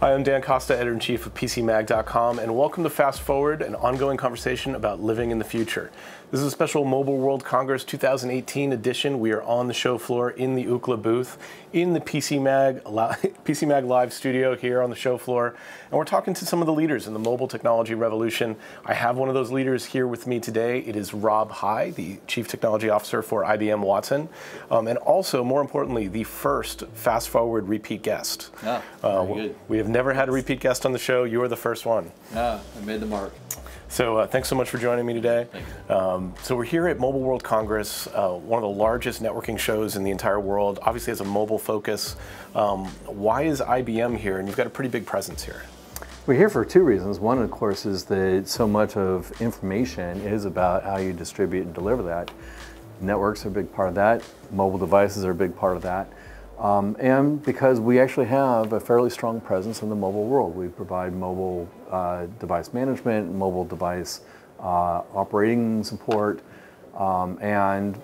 Hi, I'm Dan Costa, Editor-in-Chief of PCMag.com, and welcome to Fast Forward, an ongoing conversation about living in the future. This is a special Mobile World Congress 2018 edition. We are on the show floor in the Ookla booth, in the PCMag Live studio here on the show floor, and we're talking to some of the leaders in the mobile technology revolution. I have one of those leaders here with me today. It is Rob High, the Chief Technology Officer for IBM Watson, and also, more importantly, the first Fast Forward repeat guest. Yeah, very good. We have never had a repeat guest on the show. You are the first one. Yeah, I made the mark. So thanks so much for joining me today. So we're here at Mobile World Congress, one of the largest networking shows in the entire world, obviously has a mobile focus. Why is IBM here? And you've got a pretty big presence here. We're here for two reasons. One, of course, is that so much of information is about how you distribute and deliver that. Networks are a big part of that. Mobile devices are a big part of that. And because we actually have a fairly strong presence in the mobile world. We provide mobile device management, mobile device operating support, and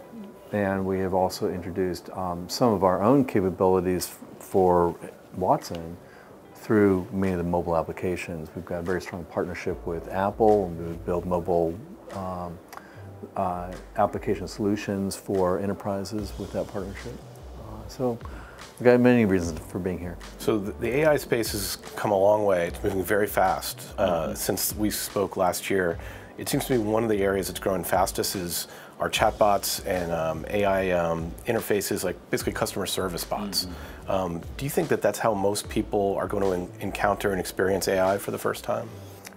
we have also introduced some of our own capabilities for Watson through many of the mobile applications. We've got a very strong partnership with Apple, and we build mobile application solutions for enterprises with that partnership. So we've got many reasons for being here. So the AI space has come a long way. It's moving very fast. Since we spoke last year, it seems to be one of the areas that's growing fastest is our chatbots and AI interfaces, like basically customer service bots. Do you think that that's how most people are going to encounter and experience AI for the first time?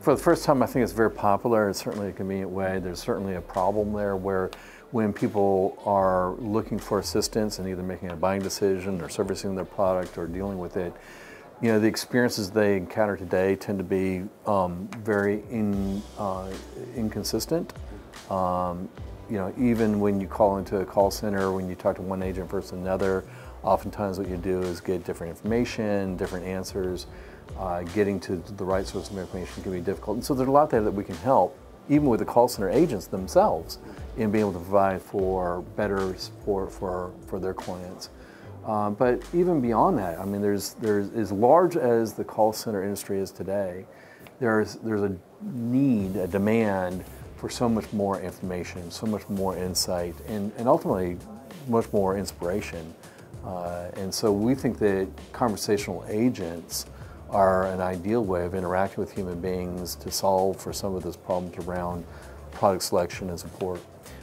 For the first time, I think it's very popular. It's certainly a convenient way. There's certainly a problem there where when people are looking for assistance and either making a buying decision or servicing their product or dealing with it, you know, the experiences they encounter today tend to be very inconsistent. You know, even when you call into a call center, when you talk to one agent versus another, oftentimes what you do is get different information, different answers. Getting to the right source of information can be difficult. And so there's a lot there that we can help, even with the call center agents themselves, in being able to provide for better support for their clients. But even beyond that, I mean, there's as large as the call center industry is today, there's a need, a demand for so much more information, so much more insight, and ultimately much more inspiration. And so we think that conversational agents are an ideal way of interacting with human beings to solve for some of those problems around product selection and support.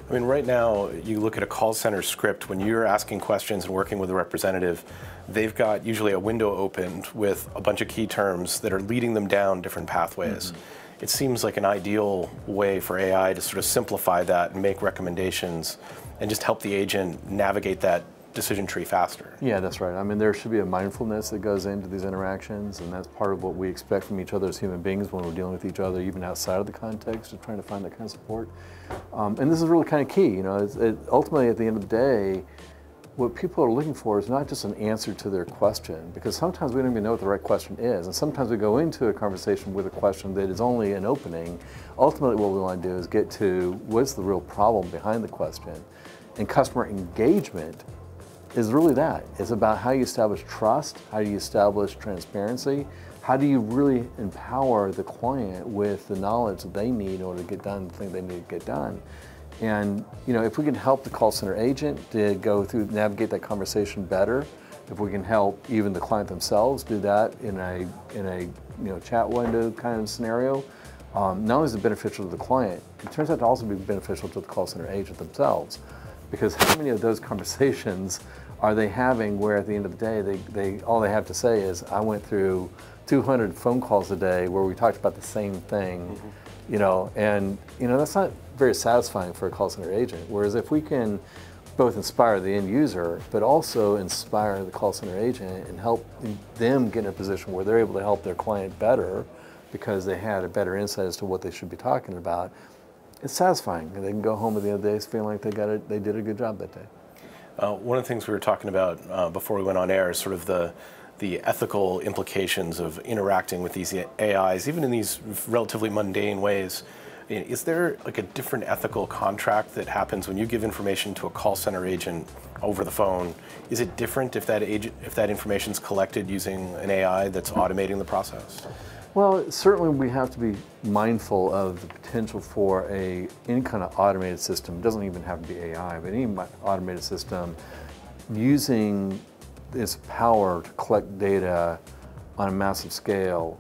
I mean, right now, you look at a call center script, when you're asking questions and working with a representative, they've got usually a window opened with a bunch of key terms that are leading them down different pathways. It seems like an ideal way for AI to sort of simplify that and make recommendations and just help the agent navigate that decision tree faster. Yeah, that's right. I mean, there should be a mindfulness that goes into these interactions, and that's part of what we expect from each other as human beings when we're dealing with each other, even outside of the context of trying to find that kind of support. And this is really kind of key. You know, ultimately, at the end of the day, what people are looking for is not just an answer to their question, because sometimes we don't even know what the right question is, and sometimes we go into a conversation with a question that is only an opening. Ultimately, what we want to do is get to what's the real problem behind the question, and customer engagement is really that. It's about how you establish trust, how do you establish transparency, how do you really empower the client with the knowledge that they need in order to get done the thing they need to get done. And you know, if we can help the call center agent to go through, navigate that conversation better, if we can help even the client themselves do that in a chat window kind of scenario, not only is it beneficial to the client, it turns out to also be beneficial to the call center agent themselves. Because how many of those conversations are they having where at the end of the day, all they have to say is, I went through 200 phone calls a day where we talked about the same thing, you know, and you know, that's not very satisfying for a call center agent. Whereas if we can both inspire the end user, but also inspire the call center agent and help them get in a position where they're able to help their client better because they had a better insight as to what they should be talking about, it's satisfying. They can go home at the end of the day feeling like they did a good job that day. One of the things we were talking about before we went on air is sort of the ethical implications of interacting with these AIs, even in these relatively mundane ways. Is there like a different ethical contract that happens when you give information to a call center agent over the phone? Is it different if that information is collected using an AI that's automating the process? Well, certainly we have to be mindful of the potential for any kind of automated system. It doesn't even have to be AI, but any automated system using its power to collect data on a massive scale,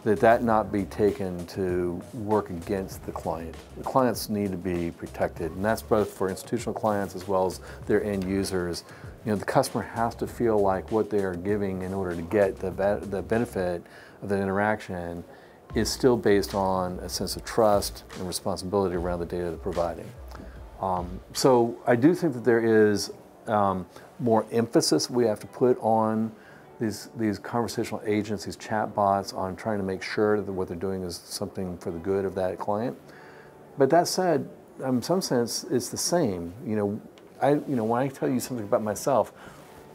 that not be taken to work against the client. The clients need to be protected, and that's both for institutional clients as well as their end users. The customer has to feel like what they are giving in order to get the benefit of the interaction is still based on a sense of trust and responsibility around the data they're providing. So I do think that there is more emphasis we have to put on these conversational agents, these chatbots, on trying to make sure that what they're doing is something for the good of that client. But that said, in some sense, it's the same. When I tell you something about myself,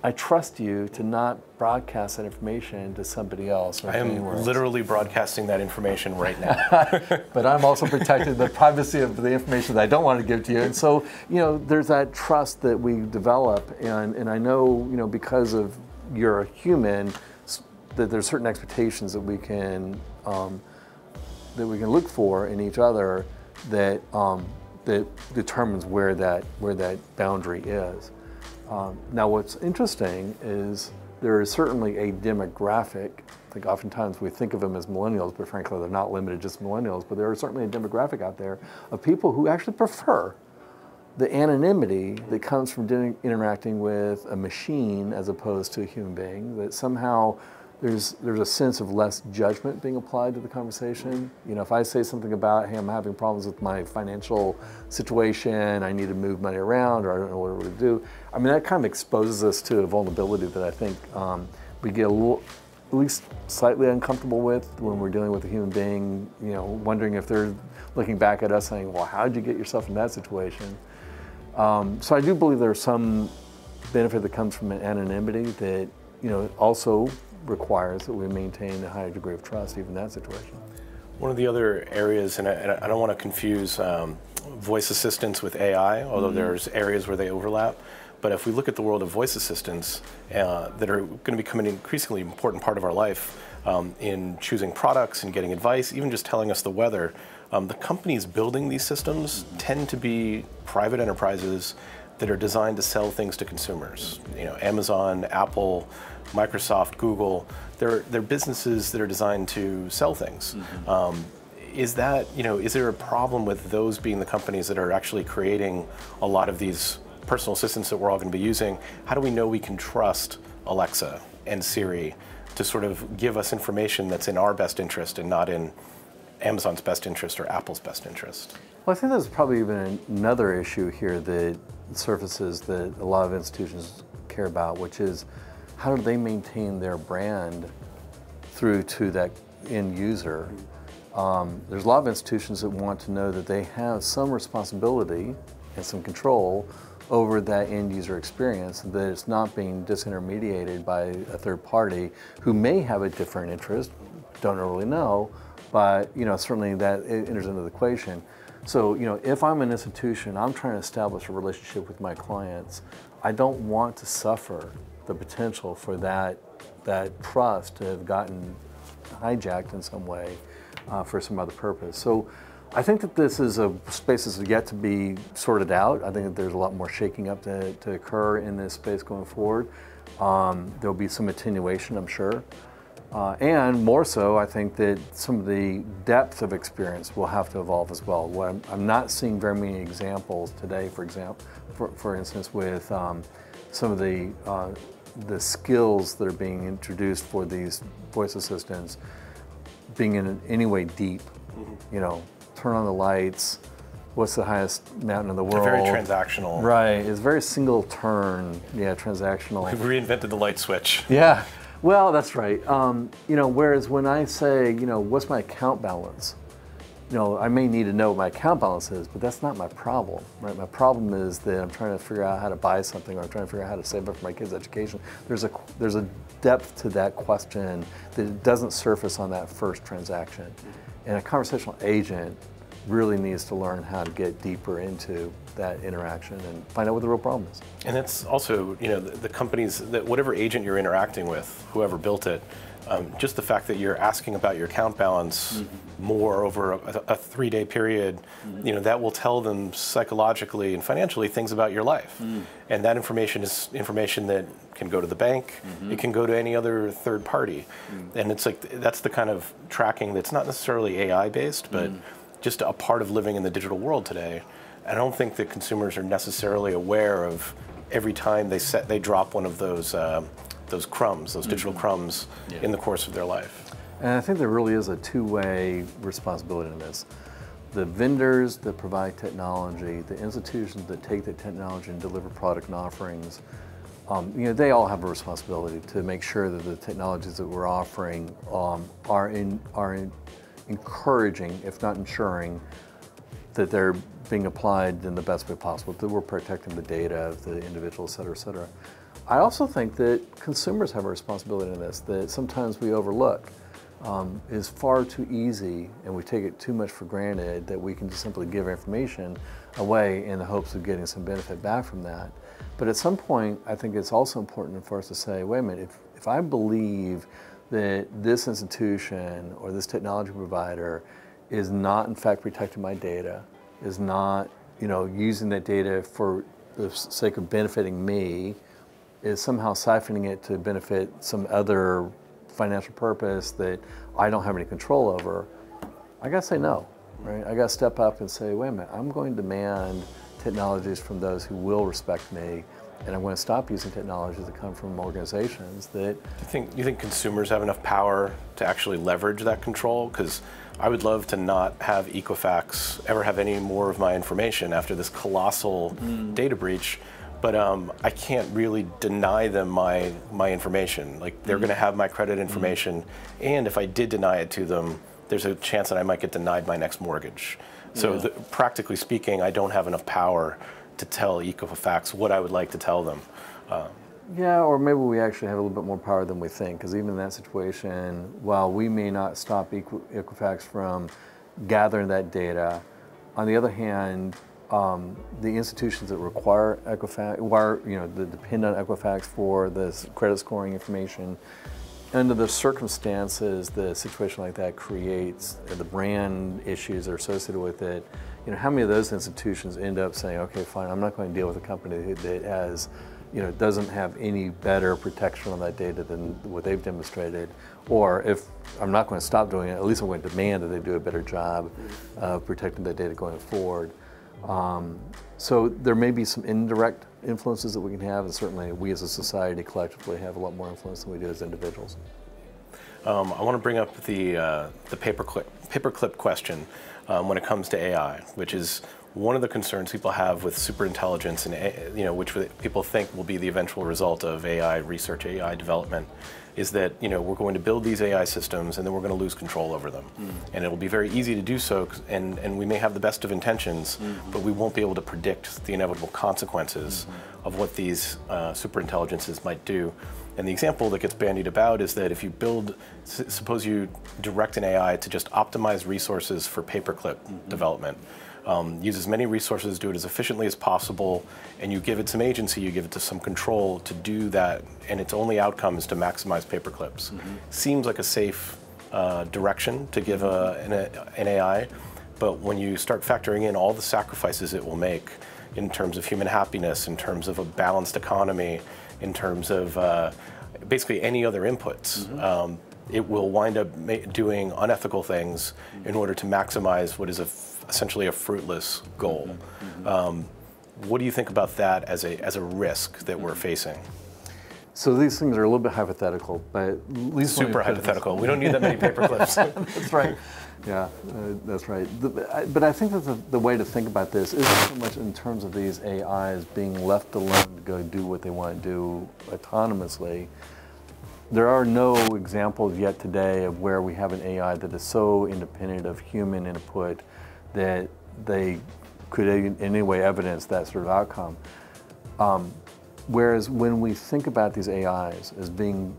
I trust you to not broadcast that information to somebody else. I am literally broadcasting that information right now. But I'm also protecting the privacy of the information that I don't want to give to you. And so, there's that trust that we develop, and I know, because of you're a human, that there's certain expectations that we can look for in each other that determins where that boundary is. Now, what's interesting is there is certainly a demographic. I think oftentimes we think of them as millennials, but frankly, they're not limited to just millennials. But there is certainly a demographic out there of people who actually prefer the anonymity that comes from interacting with a machine as opposed to a human being, that somehow there's a sense of less judgment being applied to the conversation. If I say something about, hey, I'm having problems with my financial situation, I need to move money around, or I don't know what to do, that kind of exposes us to a vulnerability that I think we get at least slightly uncomfortable with when we're dealing with a human being, wondering if they're looking back at us saying, well, how'd you get yourself in that situation? So I do believe there's some benefit that comes from anonymity that also requires that we maintain a higher degree of trust even in that situation. One of the other areas, and I don't want to confuse voice assistants with AI, although there's areas where they overlap, but if we look at the world of voice assistants that are going to become an increasingly important part of our life in choosing products and getting advice, even just telling us the weather, the companies building these systems tend to be private enterprises that are designed to sell things to consumers. Amazon, Apple, Microsoft, Google, they're businesses that are designed to sell things. Is there a problem with those being the companies that are actually creating a lot of these personal assistants that we're all going to be using? How do we know we can trust Alexa and Siri to sort of give us information that's in our best interest and not in Amazon's best interest or Apple's best interest? Well, I think there's probably even another issue here that surfaces that a lot of institutions care about, which is how do they maintain their brand through to that end user? There's a lot of institutions that want to know that they have some responsibility and some control over that end user experience, that it's not being disintermediated by a third party who may have a different interest, don't really know, but certainly that enters into the equation. So if I'm an institution, I'm trying to establish a relationship with my clients, I don't want to suffer the potential for that trust to have gotten hijacked in some way for some other purpose. So I think that this is a space that's yet to be sorted out. I think that there's a lot more shaking up to occur in this space going forward. There'll be some attenuation, I'm sure. And more so, I think that some of the depth of experience will have to evolve as well. I'm not seeing very many examples today, for instance, with some of the skills that are being introduced for these voice assistants being in any way deep. Turn on the lights, what's the highest mountain in the world? They're very transactional. Right, it's very single turn, transactional. We've reinvented the light switch. Yeah. Well, that's right. Whereas when I say, what's my account balance? I may need to know what my account balance is, but that's not my problem, right? My problem is that I'm trying to figure out how to buy something, or I'm trying to figure out how to save up for my kids' education. There's a depth to that question that it doesn't surface on that first transaction. And a conversational agent really needs to learn how to get deeper into that interaction and find out what the real problem is. And it's also, the companies, that whatever agent you're interacting with, whoever built it, just the fact that you're asking about your account balance more over a 3-day period, that will tell them psychologically and financially things about your life. And that information is information that can go to the bank, it can go to any other third party. And it's like, that's the kind of tracking that's not necessarily AI based, but just a part of living in the digital world today. I don't think that consumers are necessarily aware of every time they drop one of those crumbs, those digital crumbs in the course of their life. And I think there really is a two-way responsibility in this. The vendors that provide technology, the institutions that take the technology and deliver product and offerings, they all have a responsibility to make sure that the technologies that we're offering are encouraging, if not ensuring, that they're being applied in the best way possible, that we're protecting the data of the individual, et cetera, et cetera. I also think that consumers have a responsibility in this, that sometimes we overlook. It's far too easy, and we take it too much for granted that we can just simply give information away in the hopes of getting some benefit back from that. But at some point, I think it's also important for us to say, wait a minute, if I believe that this institution or this technology provider is not in fact protecting my data, is not using that data for the sake of benefiting me, is somehow siphoning it to benefit some other financial purpose that I don't have any control over, I gotta say no, right? I gotta step up and say, wait a minute, I'm going to demand technologies from those who will respect me, and I'm going to stop using technologies that come from organizations that... Do you think consumers have enough power to actually leverage that control? Because I would love to not have Equifax ever have any more of my information after this colossal data breach. But I can't really deny them my information. Like, they're going to have my credit information, and if I did deny it to them, there's a chance that I might get denied my next mortgage. So practically speaking, I don't have enough power to tell Equifax what I would like to tell them. Yeah, or maybe we actually have a little bit more power than we think, because even in that situation, while we may not stop Equifax from gathering that data, on the other hand, the institutions that require Equifax, that depend on Equifax for this credit scoring information, under the circumstances the situation like that creates, the brand issues that are associated with it, how many of those institutions end up saying, okay, fine, I'm not going to deal with a company that has, doesn't have any better protection on that data than what they've demonstrated, or if I'm not going to stop doing it, at least I'm going to demand that they do a better job of protecting that data going forward. So there may be some indirect influences that we can have, and certainly we as a society collectively have a lot more influence than we do as individuals. I want to bring up the paperclip question when it comes to AI, which is one of the concerns people have with superintelligence, and which people think will be the eventual result of AI research, AI development, is that we're going to build these AI systems and then we're going to lose control over them. And it'll be very easy to do so, and we may have the best of intentions, but we won't be able to predict the inevitable consequences of what these superintelligences might do. And the example that gets bandied about is that if you suppose you direct an AI to just optimize resources for paperclip development, use as many resources, do it as efficiently as possible, and you give it some agency, you give it to some control to do that, and its only outcome is to maximize paperclips. Seems like a safe direction to give an AI, but when you start factoring in all the sacrifices it will make in terms of human happiness, in terms of a balanced economy, in terms of basically any other inputs, it will wind up doing unethical things in order to maximize what is essentially a fruitless goal. What do you think about that as a risk that we're facing? So these things are a little bit hypothetical, but at least super hypothetical. We don't need that many paperclips. That's right. Yeah, that's right. But I think that the way to think about this isn't so much in terms of these AIs being left alone to go do what they want to do autonomously. There are no examples yet today of where we have an AI that is so independent of human input that they could in any way evidence that sort of outcome. Whereas when we think about these AIs as being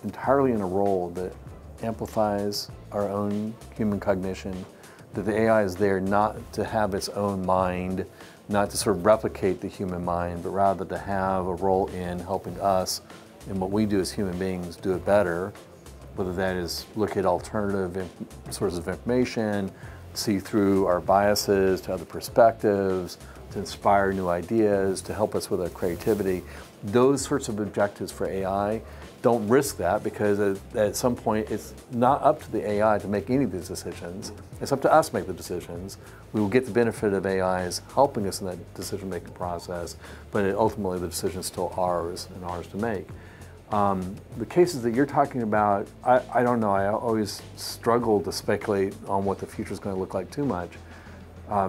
entirely in a role that amplifies our own human cognition, that the AI is there not to have its own mind, not to sort of replicate the human mind, but rather to have a role in helping us in what we do as human beings do it better, whether that is look at alternative sources of information, see through our biases to other perspectives, to inspire new ideas, to help us with our creativity. Those sorts of objectives for AI, don't risk that, because at some point it's not up to the AI to make any of these decisions. It's up to us to make the decisions. We will get the benefit of AIs helping us in that decision-making process, but ultimately the decision is still ours and ours to make. The cases that you're talking about, I don't know. I always struggle to speculate on what the future is going to look like too much,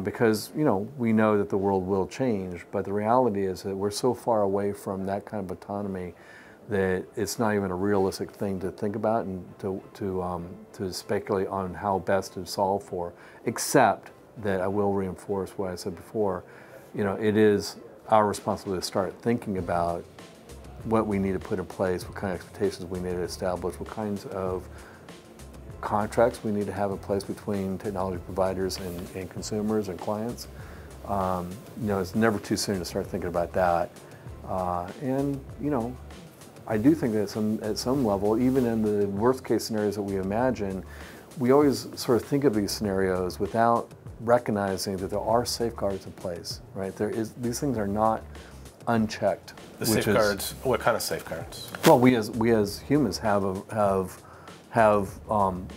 because we know that the world will change, but the reality is that we're so far away from that kind of autonomy that it's not even a realistic thing to think about and to speculate on how best to solve for. Except that I will reinforce what I said before. It is our responsibility to start thinking about what we need to put in place, what kind of expectations we need to establish, what kinds of contracts we need to have in place between technology providers and consumers and clients. It's never too soon to start thinking about that. I do think that at some level, even in the worst case scenarios that we imagine, we always sort of think of these scenarios without recognizing that there are safeguards in place, right? These things are not unchecked. The safeguards, what kind of safeguards? Well, we as humans have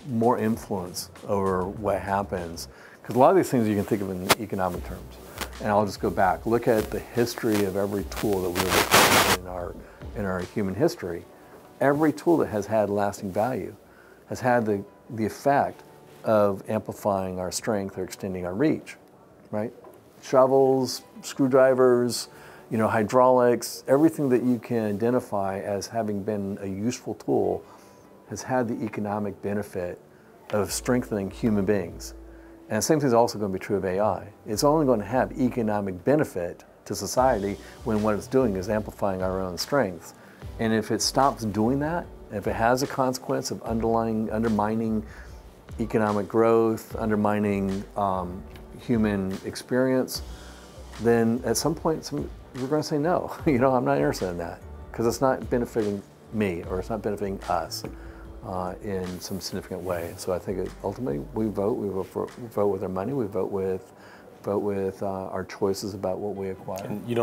more influence over what happens, because a lot of these things you can think of in economic terms. And I'll just go back. Look at the history of every tool that we've ever in our human history. Every tool that has had lasting value has had the effect of amplifying our strength or extending our reach, right? Shovels, screwdrivers, hydraulics, everything that you can identify as having been a useful tool has had the economic benefit of strengthening human beings. And the same thing is also going to be true of AI. It's only going to have economic benefit to society when what it's doing is amplifying our own strengths. And if it stops doing that, if it has a consequence of undermining economic growth, undermining human experience, then at some point we're going to say no. I'm not interested in that, because it's not benefiting me or it's not benefiting us in some significant way. So I think ultimately we vote with our money, we vote with our choices about what we acquire. And you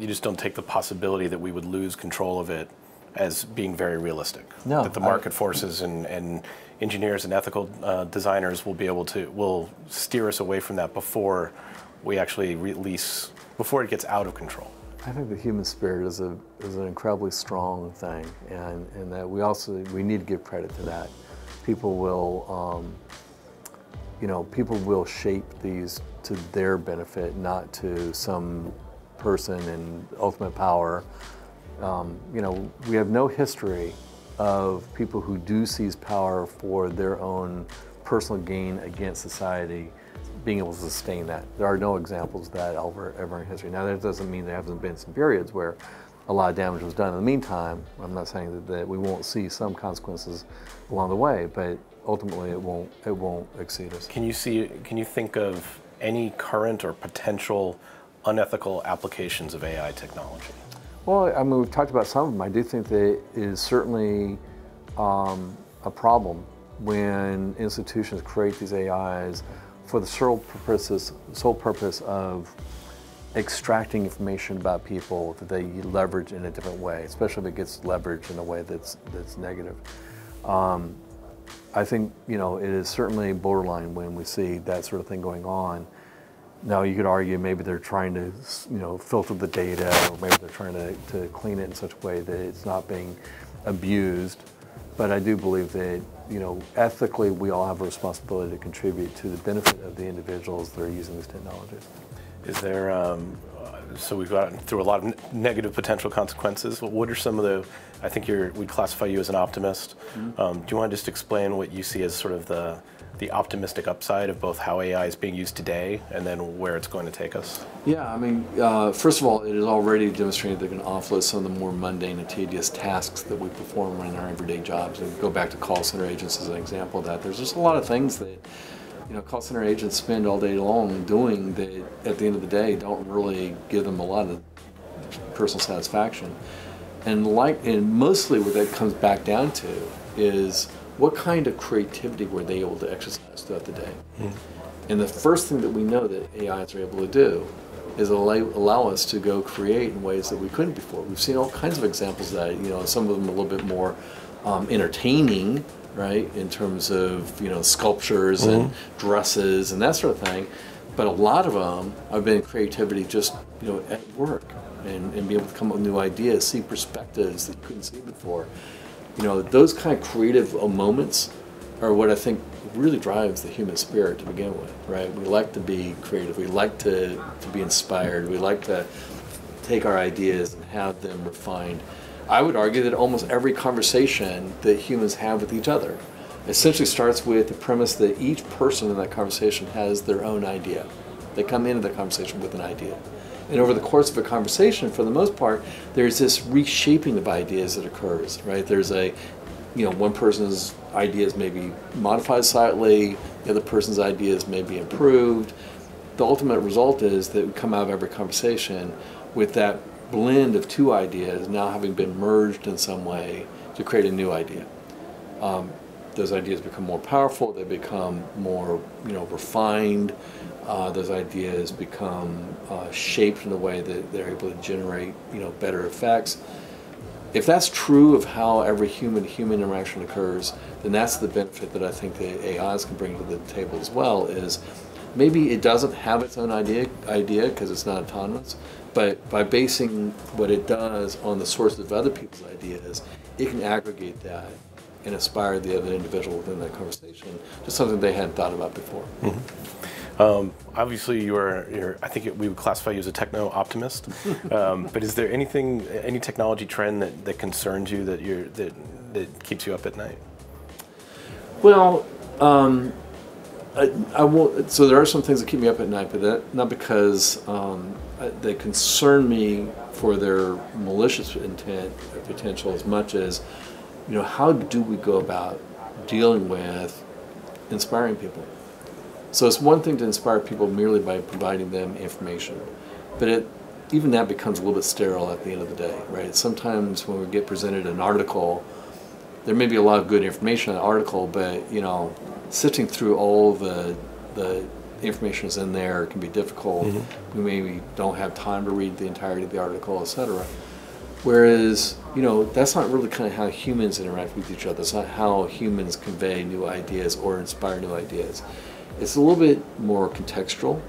just don't take the possibility that we would lose control of it as being very realistic? No. That the market forces and engineers and ethical designers will steer us away from that before we actually before it gets out of control? I think the human spirit is an incredibly strong thing, and that we need to give credit to that. People will, people will shape these to their benefit, not to some person in ultimate power. We have no history of people who do seize power for their own personal gain against society being able to sustain that. There are no examples of that ever in history. Now, that doesn't mean there haven't been some periods where a lot of damage was done. In the meantime, I'm not saying that we won't see some consequences along the way, but ultimately it won't exceed us. Can you think of any current or potential unethical applications of AI technology? Well, I mean, we've talked about some of them. I do think that it is certainly a problem when institutions create these AIs for the sole purpose of extracting information about people that they leverage in a different way, especially if it gets leveraged in a way that's negative. I think it is certainly borderline when we see that sort of thing going on. Now, you could argue maybe they're trying to filter the data, or maybe they're trying to clean it in such a way that it's not being abused. But I do believe that ethically we all have a responsibility to contribute to the benefit of the individuals that are using these technologies. Is there, so we've gotten through a lot of negative potential consequences. What are some of I think we'd classify you as an optimist. Mm-hmm. Do you want to just explain what you see as sort of the optimistic upside of both how AI is being used today and then where it's going to take us? Yeah, I mean, first of all, it is already demonstrated that it can offload some of the more mundane and tedious tasks that we perform in our everyday jobs. And go back to call center agents as an example of that. There's just a lot of things that call center agents spend all day long doing that at the end of the day don't really give them a lot of personal satisfaction. And mostly what that comes back down to is what kind of creativity were they able to exercise throughout the day. And the first thing that we know that AIs are able to do is allow us to go create in ways that we couldn't before. We've seen all kinds of examples of that, some of them a little bit more entertaining, right, in terms of, sculptures and dresses and that sort of thing. But a lot of them have been creativity just, at work and be able to come up with new ideas, see perspectives that you couldn't see before. Those kind of creative moments are what I think really drives the human spirit to begin with, right? We like to be creative. We like to be inspired. We like to take our ideas and have them refined. I would argue that almost every conversation that humans have with each other essentially starts with the premise that each person in that conversation has their own idea. They come into the conversation with an idea. And over the course of a conversation, for the most part, there's this reshaping of ideas that occurs, right? There's one person's ideas may be modified slightly, the other person's ideas may be improved. The ultimate result is that we come out of every conversation with that blend of two ideas now having been merged in some way to create a new idea. Those ideas become more powerful, they become more refined, those ideas become shaped in a way that they're able to generate better effects. If that's true of how every human-to-human interaction occurs, then that's the benefit that I think the AIs can bring to the table as well, is maybe it doesn't have its own idea because it's not autonomous, but by basing what it does on the source of other people's ideas, it can aggregate that and inspire the other individual within that conversation to something they hadn't thought about before. Obviously, I think we would classify you as a techno-optimist, but is there any technology trend that concerns you that keeps you up at night? Well, I won't. So there are some things that keep me up at night, but not because they concern me for their malicious intent or potential as much as, how do we go about dealing with inspiring people? So it's one thing to inspire people merely by providing them information, but even that becomes a little bit sterile at the end of the day, right? Sometimes when we get presented an article, there may be a lot of good information in the article, but sifting through all the information that's in there can be difficult. We maybe don't have time to read the entirety of the article, etc. Whereas, that's not really kind of how humans interact with each other. It's not how humans convey new ideas or inspire new ideas. It's a little bit more contextual.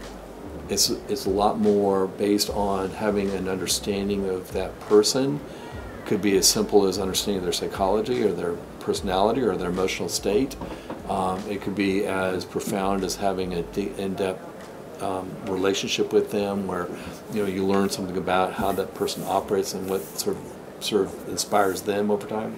It's a lot more based on having an understanding of that person. It could be as simple as understanding their psychology or their personality or their emotional state. It could be as profound as having an in-depth relationship with them, where you learn something about how that person operates and what sort of inspires them over time.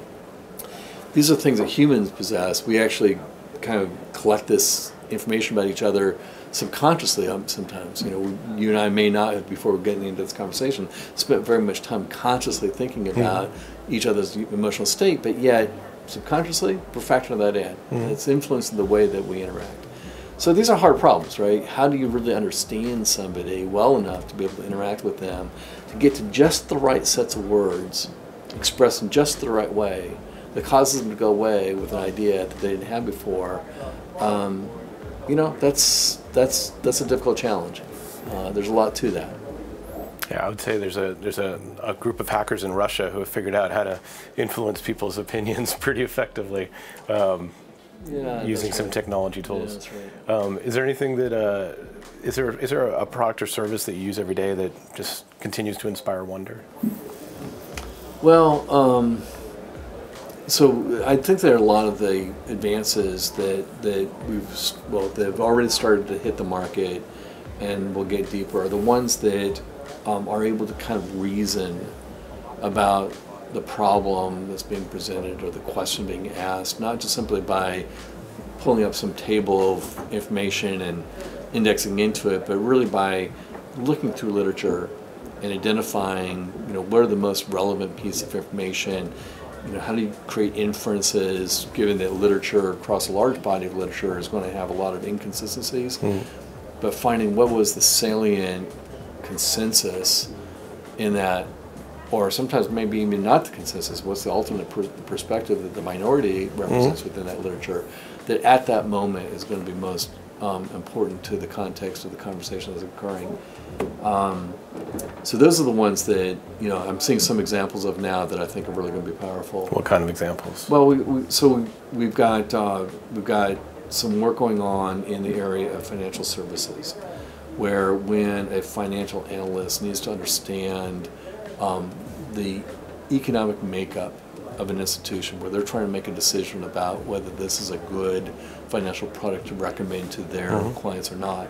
These are things that humans possess. We actually kind of collect this information about each other subconsciously sometimes. You and I may not have, before getting into this conversation, spent very much time consciously thinking about each other's emotional state, but yet subconsciously we're factoring that in. It's influencing the way that we interact. So these are hard problems, right? How do you really understand somebody well enough to be able to interact with them, to get to just the right sets of words, expressed in just the right way, that causes them to go away with an idea that they didn't have before? That's a difficult challenge. There's a lot to that. Yeah, I would say there's a group of hackers in Russia who have figured out how to influence people's opinions pretty effectively using some technology tools. Yeah, that's right. Is there anything that is there a product or service that you use every day that just continues to inspire wonder? Well, so I think there are a lot of the advances that they've already started to hit the market and will get deeper, are the ones that are able to kind of reason about the problem that's being presented or the question being asked, not just simply by pulling up some table of information and indexing into it, but really by looking through literature and identifying, what are the most relevant pieces of information, how do you create inferences, given that literature across a large body of literature is going to have a lot of inconsistencies, but finding what was the salient consensus in that, or sometimes maybe even not the consensus, what's the ultimate perspective that the minority represents within that literature, that at that moment is going to be most important to the context of the conversation that's occurring. So those are the ones that I'm seeing some examples of now that I think are really going to be powerful. What kind of examples? Well, we've got some work going on in the area of financial services, where when a financial analyst needs to understand the economic makeup of an institution, where they're trying to make a decision about whether this is a good financial product to recommend to their clients or not.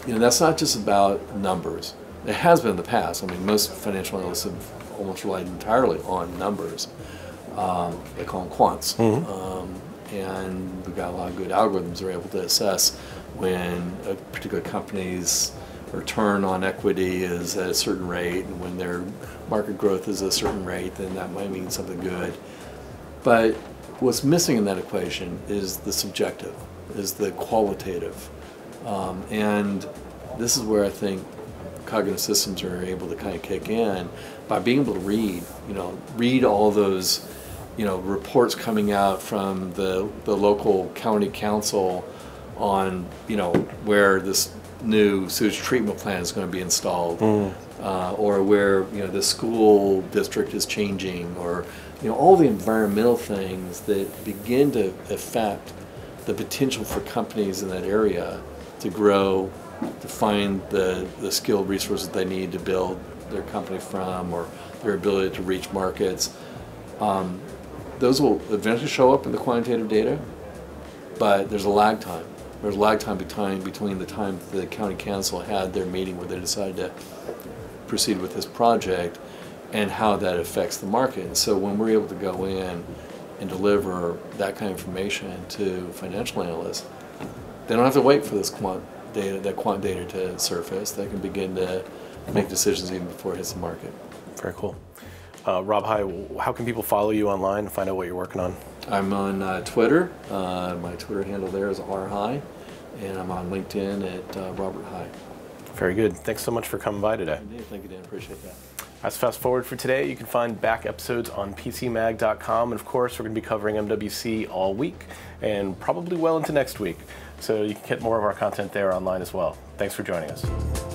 That's not just about numbers. It has been in the past. I mean, most financial analysts have almost relied entirely on numbers. They call them quants. And we've got a lot of good algorithms that are able to assess when a particular company's return on equity is at a certain rate, and when their market growth is at a certain rate, then that might mean something good. But what's missing in that equation is the subjective, is the qualitative. And this is where I think cognitive systems are able to kind of kick in by being able to read all those reports coming out from the local county council on where this new sewage treatment plant is going to be installed, or where the school district is changing, or all the environmental things that begin to affect the potential for companies in that area to grow, to find the skilled resources they need to build their company from, or their ability to reach markets. Those will eventually show up in the quantitative data, but there's a lag time. There's a lag time between the time the county council had their meeting where they decided to proceed with this project and how that affects the market. And so when we're able to go in and deliver that kind of information to financial analysts, they don't have to wait for this quant data to surface. They can begin to make decisions even before it hits the market. Very cool. Rob, hi. How can people follow you online and find out what you're working on? I'm on Twitter. My Twitter handle there is rhigh, and I'm on LinkedIn at Robert High. Very good. Thanks so much for coming by today. Thank you, Dan. Appreciate that. That's Fast Forward for today. You can find back episodes on PCMag.com. And of course, we're going to be covering MWC all week and probably well into next week. So you can get more of our content there online as well. Thanks for joining us.